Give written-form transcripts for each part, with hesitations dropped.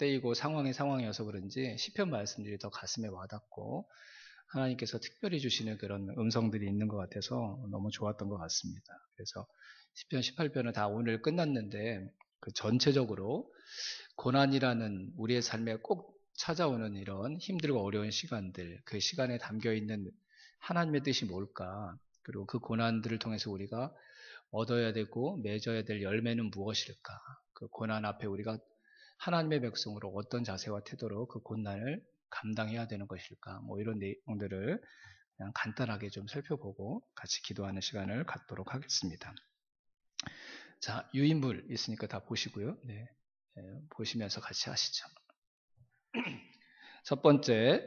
때이고 상황이어서 그런지 시편 말씀들이 더 가슴에 와닿고 하나님께서 특별히 주시는 그런 음성들이 있는 것 같아서 너무 좋았던 것 같습니다. 그래서 시편 18편은 다 오늘 끝났는데 그 전체적으로 고난이라는 우리의 삶에 꼭 찾아오는 이런 힘들고 어려운 시간들, 그 시간에 담겨 있는 하나님의 뜻이 뭘까? 그리고 그 고난들을 통해서 우리가 얻어야 되고 맺어야 될 열매는 무엇일까? 그 고난 앞에 우리가 하나님의 백성으로 어떤 자세와 태도로 그 고난을 감당해야 되는 것일까? 뭐 이런 내용들을 그냥 간단하게 좀 살펴보고 같이 기도하는 시간을 갖도록 하겠습니다. 자, 유인물 있으니까 다 보시고요. 네, 보시면서 같이 하시죠. 첫 번째,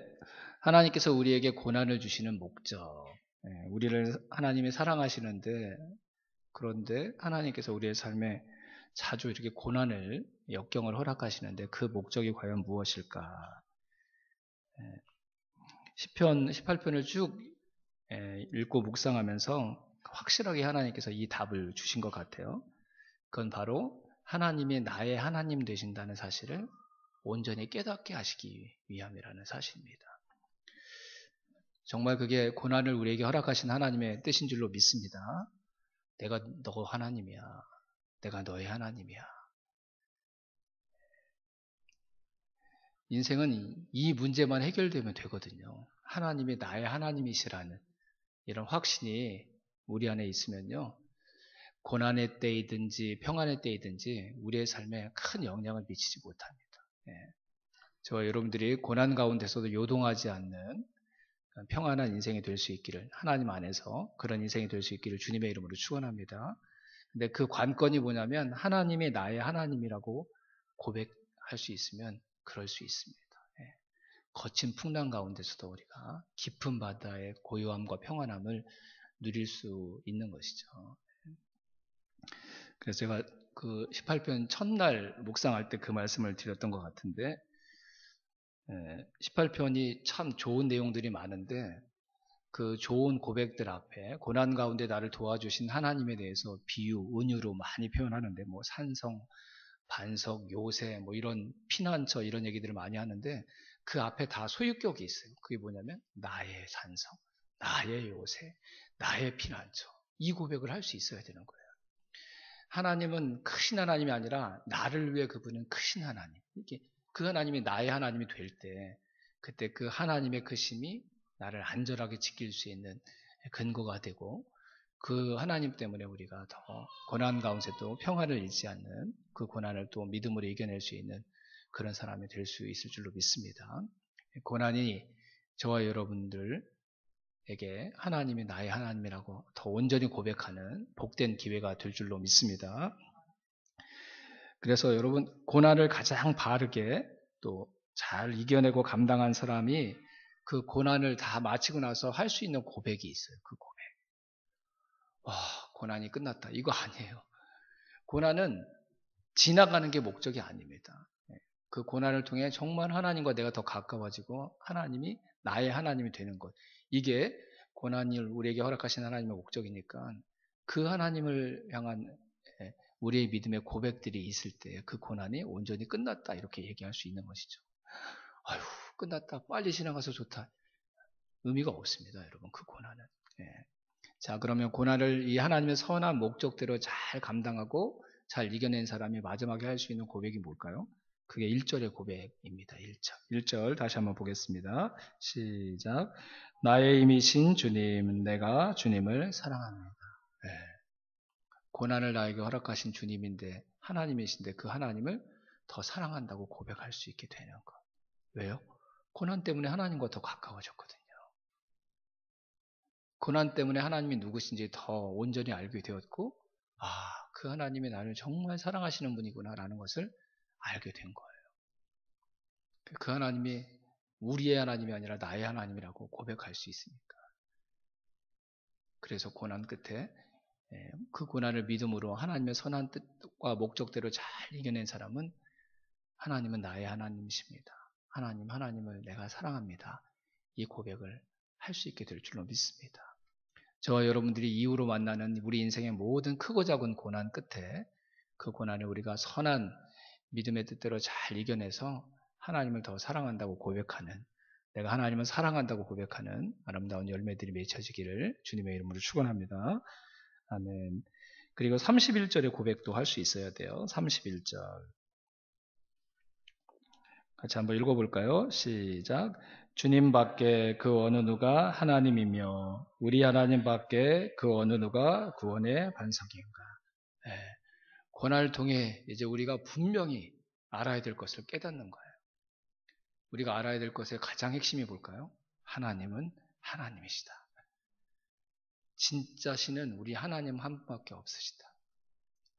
하나님께서 우리에게 고난을 주시는 목적. 우리를 하나님이 사랑하시는데, 그런데 하나님께서 우리의 삶에 자주 이렇게 고난을, 역경을 허락하시는데 그 목적이 과연 무엇일까? 시편 18편을 쭉 읽고 묵상하면서 확실하게 하나님께서 이 답을 주신 것 같아요. 그건 바로 하나님이 나의 하나님 되신다는 사실을 온전히 깨닫게 하시기 위함이라는 사실입니다. 정말 그게 고난을 우리에게 허락하신 하나님의 뜻인 줄로 믿습니다. 내가 너 하나님이야. 내가 너의 하나님이야. 인생은 이 문제만 해결되면 되거든요. 하나님이 나의 하나님이시라는 이런 확신이 우리 안에 있으면요. 고난의 때이든지 평안의 때이든지 우리의 삶에 큰 영향을 미치지 못합니다. 저와 여러분들이 고난 가운데서도 요동하지 않는 평안한 인생이 될 수 있기를, 하나님 안에서 그런 인생이 될 수 있기를 주님의 이름으로 축원합니다. 근데 그 관건이 뭐냐면 하나님이 나의 하나님이라고 고백할 수 있으면 그럴 수 있습니다. 거친 풍랑 가운데서도 우리가 깊은 바다의 고요함과 평안함을 누릴 수 있는 것이죠. 그래서 제가 그 18편 첫날 묵상할 때 그 말씀을 드렸던 것 같은데 18편이 참 좋은 내용들이 많은데 그 좋은 고백들 앞에 고난 가운데 나를 도와주신 하나님에 대해서 비유, 은유로 많이 표현하는데 뭐 산성, 반석, 요새 뭐 이런 피난처 이런 얘기들을 많이 하는데 그 앞에 다 소유격이 있어요. 그게 뭐냐면 나의 산성, 나의 요새, 나의 피난처. 이 고백을 할 수 있어야 되는 거예요. 하나님은 크신 하나님이 아니라 나를 위해 그분은 크신 하나님. 이게 그 하나님이 나의 하나님이 될 때 그때 그 하나님의 크심이 나를 안전하게 지킬 수 있는 근거가 되고 그 하나님 때문에 우리가 더 고난 가운데도 평안을 잃지 않는 그 고난을 또 믿음으로 이겨낼 수 있는 그런 사람이 될 수 있을 줄로 믿습니다. 고난이 저와 여러분들에게 하나님이 나의 하나님이라고 더 온전히 고백하는 복된 기회가 될 줄로 믿습니다. 그래서 여러분 고난을 가장 바르게 또 잘 이겨내고 감당한 사람이 그 고난을 다 마치고 나서 할 수 있는 고백이 있어요. 그 고백. 와, 고난이 끝났다. 이거 아니에요. 고난은 지나가는 게 목적이 아닙니다. 그 고난을 통해 정말 하나님과 내가 더 가까워지고 하나님이 나의 하나님이 되는 것. 이게 고난을 우리에게 허락하신 하나님의 목적이니까 그 하나님을 향한 우리의 믿음의 고백들이 있을 때 그 고난이 온전히 끝났다 이렇게 얘기할 수 있는 것이죠. 아휴 끝났다 빨리 지나가서 좋다. 의미가 없습니다. 여러분 그 고난은. 자 그러면 고난을 이 하나님의 선한 목적대로 잘 감당하고 잘 이겨낸 사람이 마지막에 할 수 있는 고백이 뭘까요? 그게 1절의 고백입니다. 1절 다시 한번 보겠습니다. 시작. 나의 힘이신 주님 내가 주님을 사랑합니다. 네. 고난을 나에게 허락하신 주님인데 하나님이신데 그 하나님을 더 사랑한다고 고백할 수 있게 되는 것. 왜요? 고난 때문에 하나님과 더 가까워졌거든요. 고난 때문에 하나님이 누구신지 더 온전히 알게 되었고 그 하나님이 나를 정말 사랑하시는 분이구나 라는 것을 알게 된 거예요. 그 하나님이 우리의 하나님이 아니라 나의 하나님이라고 고백할 수 있으니까. 그래서 고난 끝에 그 고난을 믿음으로 하나님의 선한 뜻과 목적대로 잘 이겨낸 사람은 하나님은 나의 하나님이십니다. 하나님을 내가 사랑합니다. 이 고백을 할 수 있게 될 줄로 믿습니다. 저와 여러분들이 이후로 만나는 우리 인생의 모든 크고 작은 고난 끝에 그 고난을 우리가 선한 믿음의 뜻대로 잘 이겨내서 하나님을 더 사랑한다고 고백하는, 내가 하나님을 사랑한다고 고백하는 아름다운 열매들이 맺혀지기를 주님의 이름으로 축원합니다. 아멘. 그리고 31절의 고백도 할 수 있어야 돼요. 31절. 같이 한번 읽어볼까요? 시작. 주님 밖에 그 어느 누가 하나님이며 우리 하나님 밖에 그 어느 누가 구원의 반석인가. 예, 고난을 통해 이제 우리가 분명히 알아야 될 것을 깨닫는 거예요. 우리가 알아야 될 것의 가장 핵심이 뭘까요? 하나님은 하나님이시다. 진짜 신은 우리 하나님 한 분밖에 없으시다.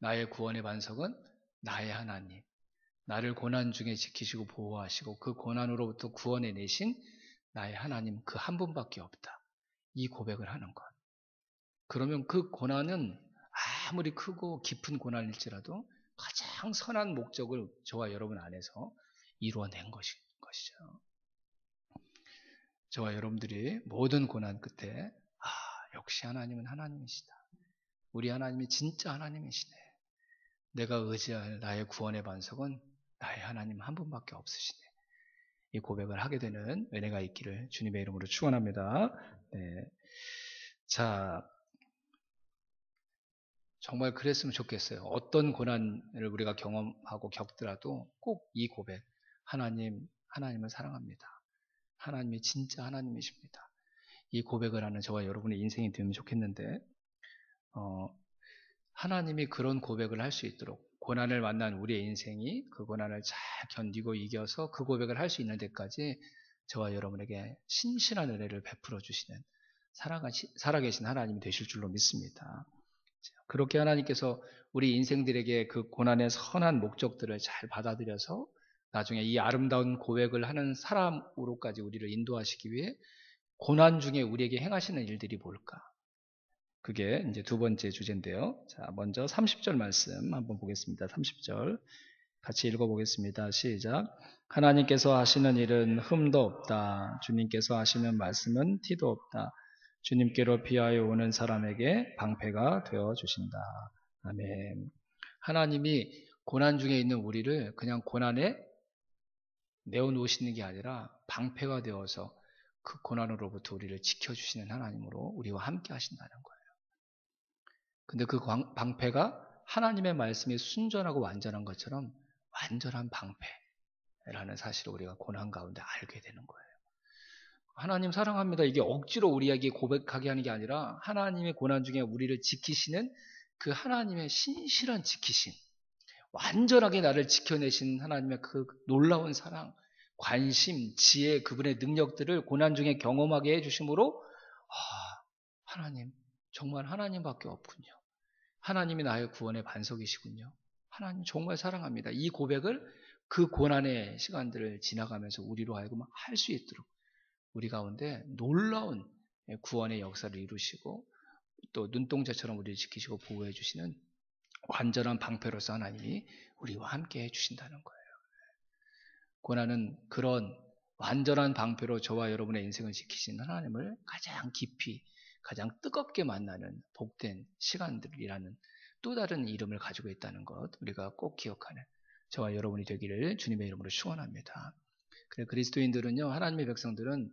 나의 구원의 반석은 나의 하나님. 나를 고난 중에 지키시고 보호하시고 그 고난으로부터 구원해 내신 나의 하나님 그 한 분밖에 없다. 이 고백을 하는 것. 그러면 그 고난은 아무리 크고 깊은 고난일지라도 가장 선한 목적을 저와 여러분 안에서 이루어낸 것이죠. 저와 여러분들이 모든 고난 끝에 역시 하나님은 하나님이시다. 우리 하나님이 진짜 하나님이시네. 내가 의지할 나의 구원의 반석은 나의 하나님 한 분밖에 없으시네. 이 고백을 하게 되는 은혜가 있기를 주님의 이름으로 축원합니다. 네. 자, 정말 그랬으면 좋겠어요. 어떤 고난을 우리가 경험하고 겪더라도 꼭 이 고백, 하나님을 사랑합니다. 하나님이 진짜 하나님이십니다. 이 고백을 하는 저와 여러분의 인생이 되면 좋겠는데, 하나님이 그런 고백을 할 수 있도록 고난을 만난 우리의 인생이 그 고난을 잘 견디고 이겨서 그 고백을 할 수 있는 데까지 저와 여러분에게 신실한 은혜를 베풀어 주시는 살아계신 하나님이 되실 줄로 믿습니다. 그렇게 하나님께서 우리 인생들에게 그 고난의 선한 목적들을 잘 받아들여서 나중에 이 아름다운 고백을 하는 사람으로까지 우리를 인도하시기 위해 고난 중에 우리에게 행하시는 일들이 뭘까? 그게 이제 두 번째 주제인데요. 자, 먼저 30절 말씀 한번 보겠습니다. 30절. 같이 읽어보겠습니다. 시작. 하나님께서 하시는 일은 흠도 없다. 주님께서 하시는 말씀은 티도 없다. 주님께로 피하여 오는 사람에게 방패가 되어 주신다. 아멘. 하나님이 고난 중에 있는 우리를 그냥 고난에 내어놓으시는 게 아니라 방패가 되어서 그 고난으로부터 우리를 지켜주시는 하나님으로 우리와 함께 하신다는 거예요. 근데 그 방패가 하나님의 말씀이 순전하고 완전한 것처럼 완전한 방패라는 사실을 우리가 고난 가운데 알게 되는 거예요. 하나님 사랑합니다. 이게 억지로 우리에게 고백하게 하는 게 아니라 하나님의 고난 중에 우리를 지키시는 그 하나님의 신실한 지키심, 완전하게 나를 지켜내신 하나님의 그 놀라운 사랑, 관심, 지혜, 그분의 능력들을 고난 중에 경험하게 해주심으로 하나님, 정말 하나님밖에 없군요. 하나님이 나의 구원의 반석이시군요. 하나님 정말 사랑합니다. 이 고백을 그 고난의 시간들을 지나가면서 우리로 하여금 할 수 있도록 우리 가운데 놀라운 구원의 역사를 이루시고 또 눈동자처럼 우리를 지키시고 보호해 주시는 완전한 방패로서 하나님이 우리와 함께 해주신다는 거예요. 고난은 그런 완전한 방패로 저와 여러분의 인생을 지키신 하나님을 가장 깊이 가장 뜨겁게 만나는 복된 시간들이라는 또 다른 이름을 가지고 있다는 것 우리가 꼭 기억하는 저와 여러분이 되기를 주님의 이름으로 축원합니다. 그래서 그리스도인들은요, 하나님의 백성들은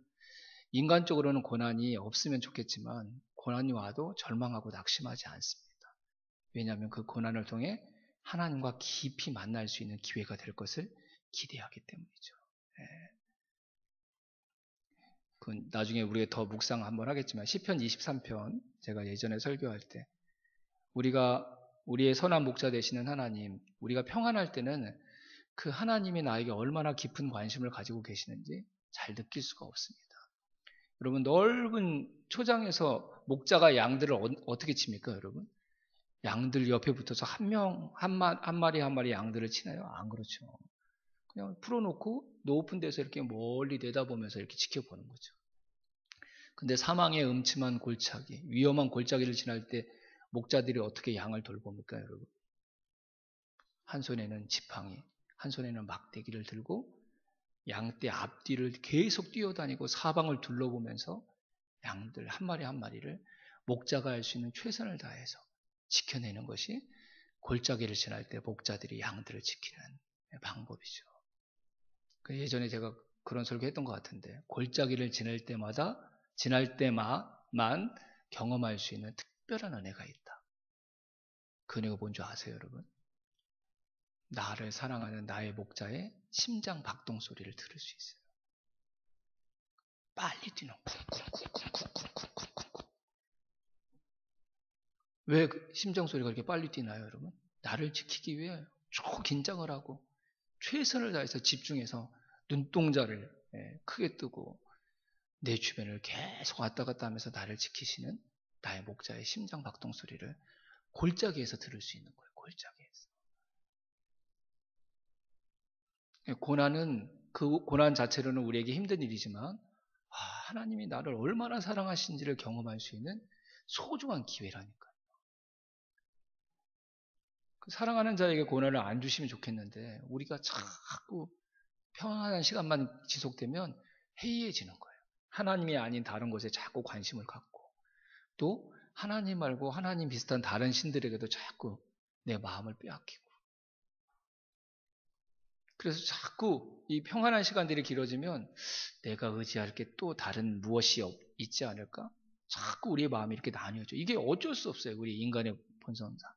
인간적으로는 고난이 없으면 좋겠지만 고난이 와도 절망하고 낙심하지 않습니다. 왜냐하면 그 고난을 통해 하나님과 깊이 만날 수 있는 기회가 될 것을 기대하기 때문이죠. 그 나중에 우리가 더 묵상 한번 하겠지만 시편 23편 제가 예전에 설교할 때 우리의 선한 목자 되시는 하나님, 우리가 평안할 때는 그 하나님이 나에게 얼마나 깊은 관심을 가지고 계시는지 잘 느낄 수가 없습니다. 여러분 넓은 초장에서 목자가 양들을 어떻게 칩니까, 여러분? 양들 옆에 붙어서 한 마리 한 마리 양들을 치나요? 안 그렇죠. 그냥 풀어놓고 높은 데서 이렇게 멀리 내다보면서 이렇게 지켜보는 거죠. 근데 사망의 음침한 골짜기, 위험한 골짜기를 지날 때 목자들이 어떻게 양을 돌봅니까, 여러분? 한 손에는 지팡이, 한 손에는 막대기를 들고 양떼 앞뒤를 계속 뛰어다니고 사방을 둘러보면서 양들 한 마리 한 마리를 목자가 할 수 있는 최선을 다해서 지켜내는 것이 골짜기를 지날 때 목자들이 양들을 지키는 방법이죠. 예전에 제가 그런 설교 했던 것 같은데, 골짜기를 지날 때만 경험할 수 있는 특별한 은혜가 있다. 그 은혜가 뭔지 아세요, 여러분? 나를 사랑하는 나의 목자의 심장 박동 소리를 들을 수 있어요. 빨리 뛰는 쿵쿵쿵쿵쿵쿵쿵쿵쿵. 왜 심장 소리가 이렇게 빨리 뛰나요, 여러분? 나를 지키기 위해 초긴장을 하고 최선을 다해서 집중해서 눈동자를 크게 뜨고 내 주변을 계속 왔다 갔다 하면서 나를 지키시는 나의 목자의 심장 박동 소리를 골짜기에서 들을 수 있는 거예요. 골짜기에서. 고난은 그 고난 자체로는 우리에게 힘든 일이지만 하나님이 나를 얼마나 사랑하신지를 경험할 수 있는 소중한 기회라니까요. 그 사랑하는 자에게 고난을 안 주시면 좋겠는데 우리가 자꾸 평안한 시간만 지속되면 해이해지는 거예요. 하나님이 아닌 다른 것에 자꾸 관심을 갖고 또 하나님 말고 하나님 비슷한 다른 신들에게도 자꾸 내 마음을 빼앗기고 그래서 자꾸 이 평안한 시간들이 길어지면 내가 의지할 게 또 다른 무엇이 있지 않을까? 자꾸 우리의 마음이 이렇게 나뉘어져. 이게 어쩔 수 없어요. 우리 인간의 본성상.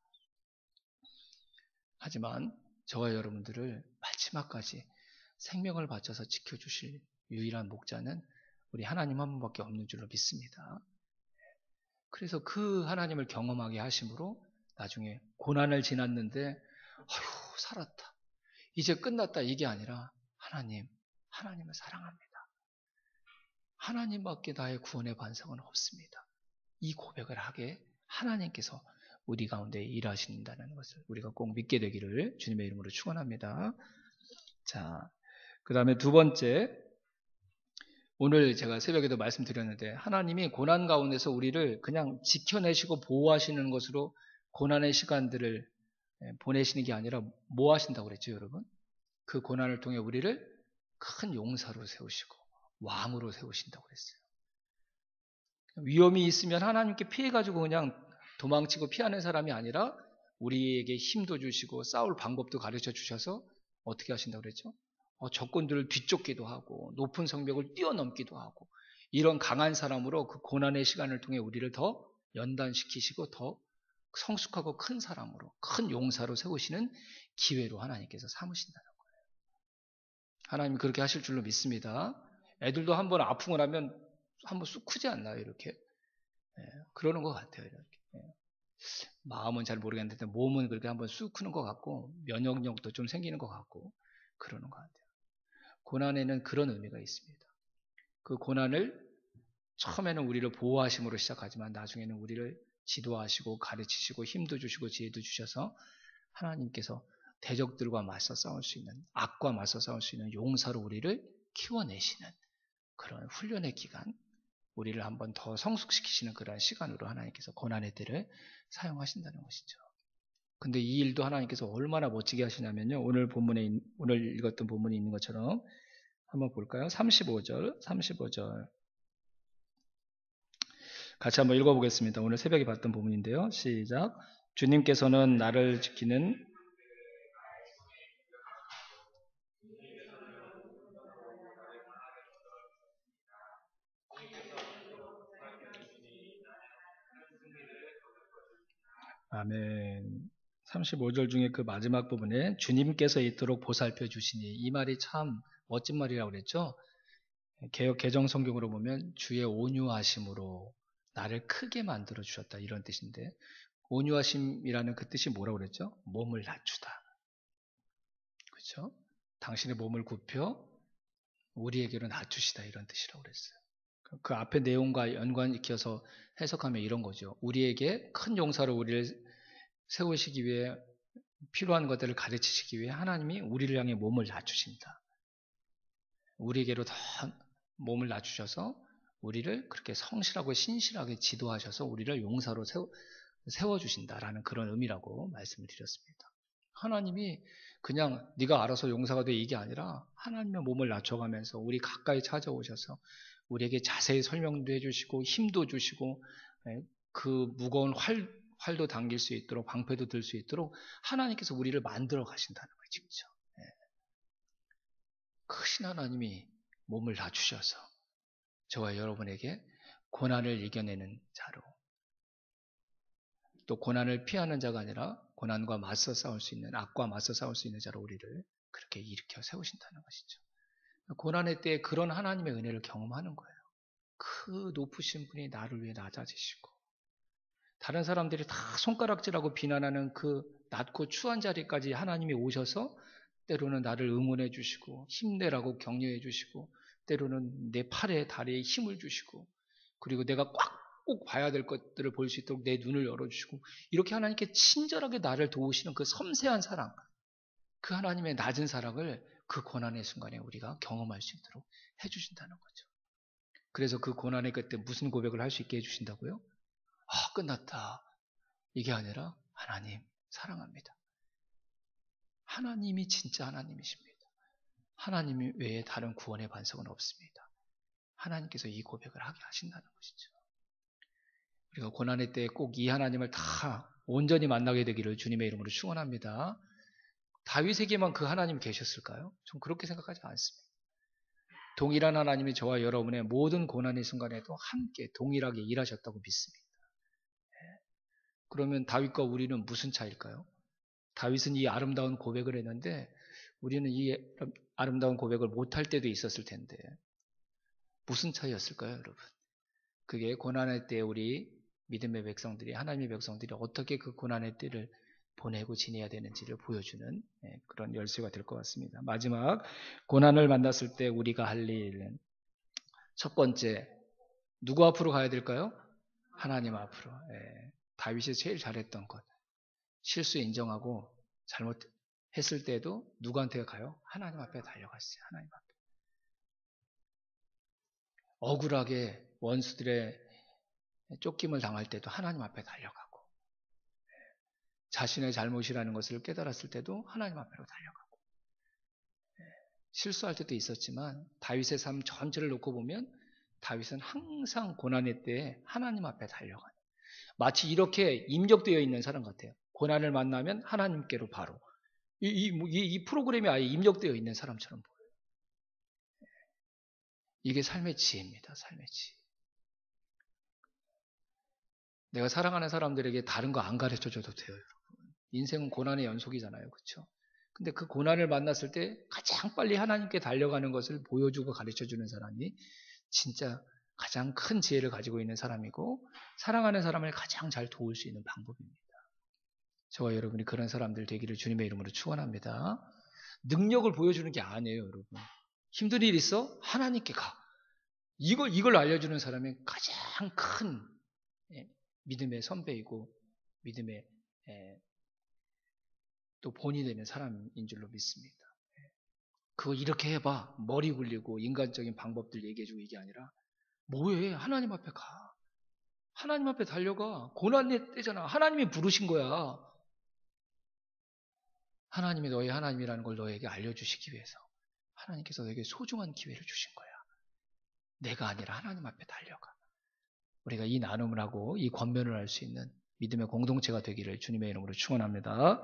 하지만 저와 여러분들을 마지막까지 생명을 바쳐서 지켜주실 유일한 목자는 우리 하나님 한 분밖에 없는 줄로 믿습니다. 그래서 그 하나님을 경험하게 하심으로 나중에 고난을 지났는데 아휴 살았다. 이제 끝났다 이게 아니라 하나님을 사랑합니다. 하나님밖에 나의 구원의 반석은 없습니다. 이 고백을 하게 하나님께서 우리 가운데 일하신다는 것을 우리가 꼭 믿게 되기를 주님의 이름으로 축원합니다. 자, 그 다음에 두 번째, 오늘 제가 새벽에도 말씀드렸는데 하나님이 고난 가운데서 우리를 그냥 지켜내시고 보호하시는 것으로 고난의 시간들을 보내시는 게 아니라 뭐 하신다고 그랬죠, 여러분? 그 고난을 통해 우리를 큰 용사로 세우시고 왕으로 세우신다고 그랬어요. 위험이 있으면 하나님께 피해가지고 그냥 도망치고 피하는 사람이 아니라 우리에게 힘도 주시고 싸울 방법도 가르쳐 주셔서 어떻게 하신다고 그랬죠? 적군들을 뒤쫓기도 하고 높은 성벽을 뛰어넘기도 하고 이런 강한 사람으로 그 고난의 시간을 통해 우리를 더 연단시키시고 더 성숙하고 큰 사람으로 큰 용사로 세우시는 기회로 하나님께서 삼으신다는 거예요. 하나님이 그렇게 하실 줄로 믿습니다. 애들도 한번 아프고 나면 한번 쑥 크지 않나요? 이렇게 그러는 것 같아요. 이렇게. 마음은 잘 모르겠는데 몸은 그렇게 한번 쑥 크는 것 같고 면역력도 좀 생기는 것 같고 그러는 것 같아요. 고난에는 그런 의미가 있습니다. 그 고난을 처음에는 우리를 보호하심으로 시작하지만 나중에는 우리를 지도하시고 가르치시고 힘도 주시고 지혜도 주셔서 하나님께서 대적들과 맞서 싸울 수 있는 악과 맞서 싸울 수 있는 용사로 우리를 키워내시는 그런 훈련의 기간 우리를 한번 더 성숙시키시는 그러한 시간으로 하나님께서 고난의 때를 사용하신다는 것이죠. 근데 이 일도 하나님께서 얼마나 멋지게 하시냐면요. 오늘 읽었던 본문에 있는 것처럼 한번 볼까요? 35절. 같이 한번 읽어보겠습니다. 오늘 새벽에 봤던 본문인데요. 시작. 주님께서는 나를 지키는 아멘. 35절 중에 그 마지막 부분에 주님께서 이토록 보살펴 주시니 이 말이 참 멋진 말이라고 그랬죠. 개역 개정 성경으로 보면 주의 온유하심으로 나를 크게 만들어 주셨다 이런 뜻인데 온유하심이라는 그 뜻이 뭐라고 그랬죠? 몸을 낮추다. 그렇죠? 당신의 몸을 굽혀 우리에게로 낮추시다 이런 뜻이라고 그랬어요. 그 앞에 내용과 연관시켜서 해석하면 이런 거죠. 우리에게 큰 용사로 우리를 세우시기 위해 필요한 것들을 가르치시기 위해 하나님이 우리를 향해 몸을 낮추신다. 우리에게로 더 몸을 낮추셔서 우리를 그렇게 성실하고 신실하게 지도하셔서 우리를 용사로 세워주신다라는 그런 의미라고 말씀을 드렸습니다. 하나님이 그냥 네가 알아서 용사가 돼 이게 아니라 하나님의 몸을 낮춰가면서 우리 가까이 찾아오셔서 우리에게 자세히 설명도 해주시고 힘도 주시고 그 무거운 활도 당길 수 있도록 방패도 들 수 있도록 하나님께서 우리를 만들어 가신다는 거예요. 직접. 크신 하나님이 몸을 낮추셔서 저와 여러분에게 고난을 이겨내는 자로, 또 고난을 피하는 자가 아니라 고난과 맞서 싸울 수 있는, 악과 맞서 싸울 수 있는 자로 우리를 그렇게 일으켜 세우신다는 것이죠. 고난의 때에 그런 하나님의 은혜를 경험하는 거예요. 그 높으신 분이 나를 위해 낮아지시고, 다른 사람들이 다 손가락질하고 비난하는 그 낮고 추한 자리까지 하나님이 오셔서 때로는 나를 응원해 주시고 힘내라고 격려해 주시고, 때로는 내 팔에 다리에 힘을 주시고, 그리고 내가 꼭 봐야 될 것들을 볼 수 있도록 내 눈을 열어주시고, 이렇게 하나님께 친절하게 나를 도우시는 그 섬세한 사랑, 그 하나님의 낮은 사랑을 그 고난의 순간에 우리가 경험할 수 있도록 해주신다는 거죠. 그래서 그 고난의 끝에 무슨 고백을 할 수 있게 해주신다고요? 끝났다. 이게 아니라 하나님 사랑합니다. 하나님이 진짜 하나님이십니다. 하나님 외에 다른 구원의 반석은 없습니다. 하나님께서 이 고백을 하게 하신다는 것이죠. 우리가 고난의 때에 꼭 이 하나님을 다 온전히 만나게 되기를 주님의 이름으로 축원합니다. 다윗에게만 그 하나님이 계셨을까요? 전 그렇게 생각하지 않습니다. 동일한 하나님이 저와 여러분의 모든 고난의 순간에도 함께 동일하게 일하셨다고 믿습니다. 그러면 다윗과 우리는 무슨 차이일까요? 다윗은 이 아름다운 고백을 했는데 우리는 이 아름다운 고백을 못할 때도 있었을 텐데 무슨 차이였을까요, 여러분? 그게 고난의 때에 우리 믿음의 백성들이, 하나님의 백성들이 어떻게 그 고난의 때를 보내고 지내야 되는지를 보여주는 그런 열쇠가 될 것 같습니다. 마지막, 고난을 만났을 때 우리가 할 일은 첫 번째, 누구 앞으로 가야 될까요? 하나님 앞으로. 다윗이 제일 잘했던 것. 실수 인정하고 잘못했을 때도 누구한테 가요? 하나님 앞에 달려갔어요. 하나님 앞에. 억울하게 원수들의 쫓김을 당할 때도 하나님 앞에 달려가고, 자신의 잘못이라는 것을 깨달았을 때도 하나님 앞으로 달려가고, 실수할 때도 있었지만 다윗의 삶 전체를 놓고 보면 다윗은 항상 고난의 때에 하나님 앞에 달려가요. 마치 이렇게 임적되어 있는 사람 같아요. 고난을 만나면 하나님께로 바로. 이 프로그램이 아예 임적되어 있는 사람처럼 보여요. 이게 삶의 지혜입니다. 삶의 지혜. 내가 사랑하는 사람들에게 다른 거 안 가르쳐줘도 돼요, 여러분. 인생은 고난의 연속이잖아요. 그렇죠? 근데 그 고난을 만났을 때 가장 빨리 하나님께 달려가는 것을 보여주고 가르쳐주는 사람이 진짜 가장 큰 지혜를 가지고 있는 사람이고, 사랑하는 사람을 가장 잘 도울 수 있는 방법입니다. 저와 여러분이 그런 사람들 되기를 주님의 이름으로 축원합니다. 능력을 보여주는 게 아니에요, 여러분. 힘든 일 있어? 하나님께 가. 이걸 알려주는 사람이 가장 큰 믿음의 선배이고 믿음의 또 본이 되는 사람인 줄로 믿습니다. 그거 이렇게 해봐. 머리 굴리고 인간적인 방법들 얘기해주고 이게 아니라 뭐해? 하나님 앞에 가. 하나님 앞에 달려가. 고난의 때잖아. 하나님이 부르신 거야. 하나님이 너의 하나님이라는 걸 너에게 알려주시기 위해서 하나님께서 너에게 소중한 기회를 주신 거야. 내가 아니라 하나님 앞에 달려가. 우리가 이 나눔을 하고 이 권면을 할 수 있는 믿음의 공동체가 되기를 주님의 이름으로 축원합니다.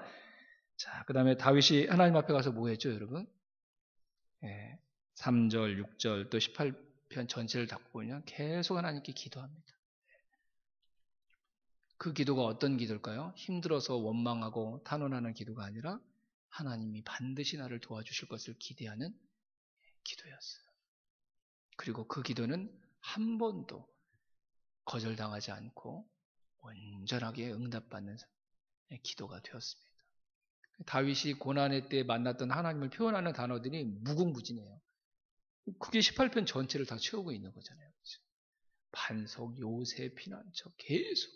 자, 그 다음에 다윗이 하나님 앞에 가서 뭐 했죠, 여러분? 3절, 6절, 또 18편 전체를 다 보면 계속 하나님께 기도합니다. 그 기도가 어떤 기도일까요? 힘들어서 원망하고 탄원하는 기도가 아니라 하나님이 반드시 나를 도와주실 것을 기대하는 기도였어요. 그리고 그 기도는 한 번도 거절당하지 않고 온전하게 응답받는 기도가 되었습니다. 다윗이 고난의 때 만났던 하나님을 표현하는 단어들이 무궁무진해요. 그게 18편 전체를 다 채우고 있는 거잖아요. 그렇죠? 반석, 요새, 피난처 계속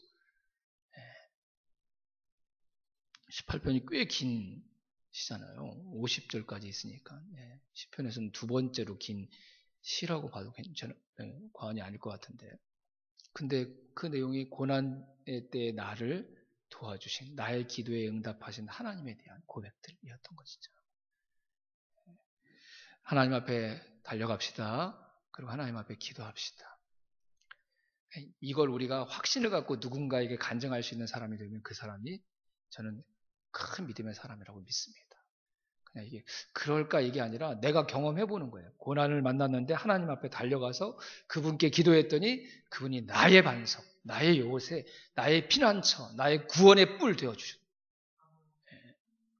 18편이 꽤 긴 시잖아요. 50절까지 있으니까 10편에서는 두 번째로 긴 시라고 봐도 과언이 아닐 것 같은데, 근데 그 내용이 고난의 때에 나를 도와주신, 나의 기도에 응답하신 하나님에 대한 고백들이었던 것이죠. 하나님 앞에 달려갑시다. 그리고 하나님 앞에 기도합시다. 이걸 우리가 확신을 갖고 누군가에게 간증할 수 있는 사람이 되면 그 사람이 저는 큰 믿음의 사람이라고 믿습니다. 그냥 이게 그럴까 이게 아니라 내가 경험해 보는 거예요. 고난을 만났는데 하나님 앞에 달려가서 그분께 기도했더니 그분이 나의 반석, 나의 요새, 나의 피난처, 나의 구원의 뿔 되어주셨어요.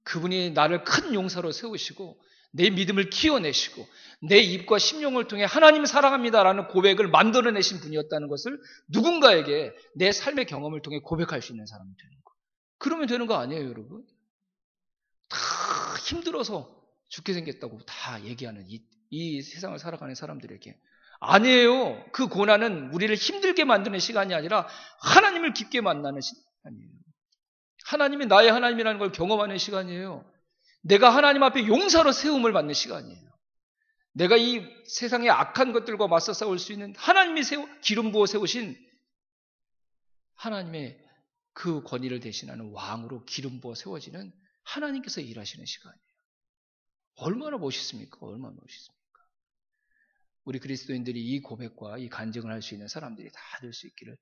그분이 나를 큰 용사로 세우시고 내 믿음을 키워내시고 내 입과 심령을 통해 하나님 사랑합니다라는 고백을 만들어내신 분이었다는 것을 누군가에게 내 삶의 경험을 통해 고백할 수 있는 사람이 되는 거예요. 그러면 되는 거 아니에요, 여러분? 다 힘들어서 죽게 생겼다고 다 얘기하는 이 세상을 살아가는 사람들에게 아니에요. 그 고난은 우리를 힘들게 만드는 시간이 아니라 하나님을 깊게 만나는 시간이에요. 하나님이 나의 하나님이라는 걸 경험하는 시간이에요. 내가 하나님 앞에 용사로 세움을 받는 시간이에요. 내가 이 세상의 악한 것들과 맞서 싸울 수 있는 하나님이 기름 부어 세우신 하나님의 그 권위를 대신하는 왕으로 기름 부어 세워지는 하나님께서 일하시는 시간이에요. 얼마나 멋있습니까? 얼마나 멋있습니까? 우리 그리스도인들이 이 고백과 이 간증을 할 수 있는 사람들이 다 될 수 있기를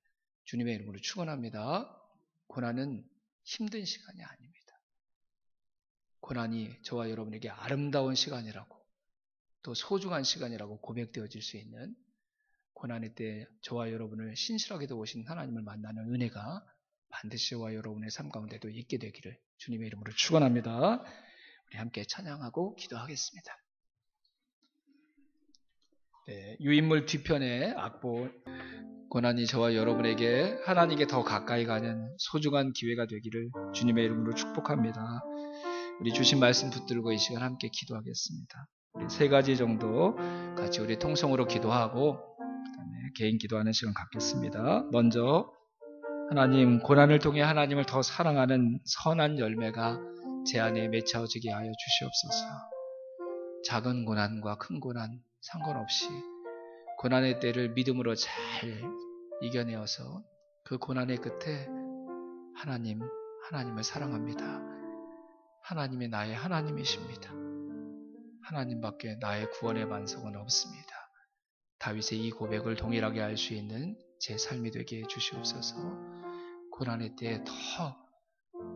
주님의 이름으로 축원합니다. 고난은 힘든 시간이 아닙니다. 고난이 저와 여러분에게 아름다운 시간이라고 또 소중한 시간이라고 고백되어질 수 있는 고난의 때 저와 여러분을 신실하게 도우신 하나님을 만나는 은혜가 반드시 저와 여러분의 삶 가운데도 있게 되기를 주님의 이름으로 축원합니다. 우리 함께 찬양하고 기도하겠습니다. 네, 유인물 뒤편에 악보 고난이 저와 여러분에게 하나님께 더 가까이 가는 소중한 기회가 되기를 주님의 이름으로 축복합니다. 우리 주신 말씀 붙들고 이 시간 함께 기도하겠습니다. 우리 세 가지 정도 같이 우리 통성으로 기도하고 그다음에 개인 기도하는 시간 갖겠습니다. 먼저 하나님, 고난을 통해 하나님을 더 사랑하는 선한 열매가 제 안에 맺혀지게 하여 주시옵소서. 작은 고난과 큰 고난 상관없이 고난의 때를 믿음으로 잘 이겨내어서 그 고난의 끝에 하나님을 사랑합니다. 하나님이 나의 하나님이십니다. 하나님밖에 나의 구원의 반석은 없습니다. 다윗의 이 고백을 동일하게 할 수 있는 제 삶이 되게 해주시옵소서. 고난의 때에 더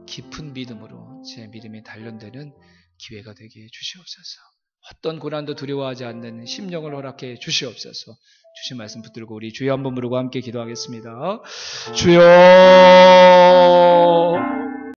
깊은 믿음으로 제 믿음이 단련되는 기회가 되게 해주시옵소서. 어떤 고난도 두려워하지 않는 심령을 허락해 주시옵소서. 주신 말씀 붙들고 우리 주여 한번 부르고 함께 기도하겠습니다. 주여